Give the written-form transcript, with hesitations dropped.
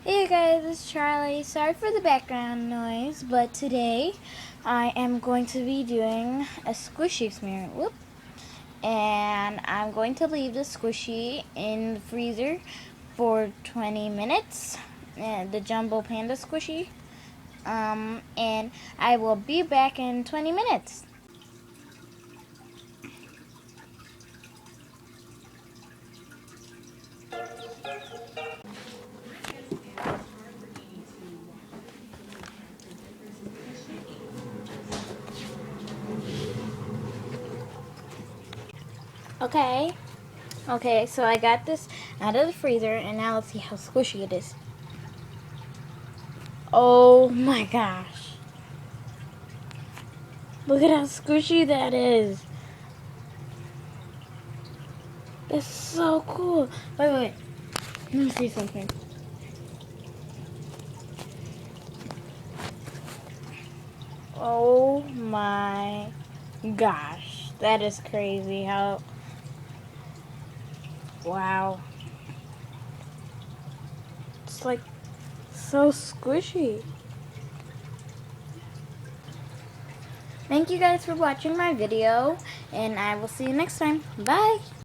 Hey guys, it's Charlie. Sorry for the background noise, but today I am going to be doing a squishy experiment. Whoop. And I'm going to leave the squishy in the freezer for 20 minutes. The Jumbo Panda squishy. And I will be back in 20 minutes. Okay, so I got this out of the freezer, and now let's see how squishy it is. Oh my gosh. Look at how squishy that is. It's so cool. Wait. Let me see something. Oh my gosh. That is crazy how... Wow. It's like so squishy. Thank you guys for watching my video, and I will see you next time. Bye!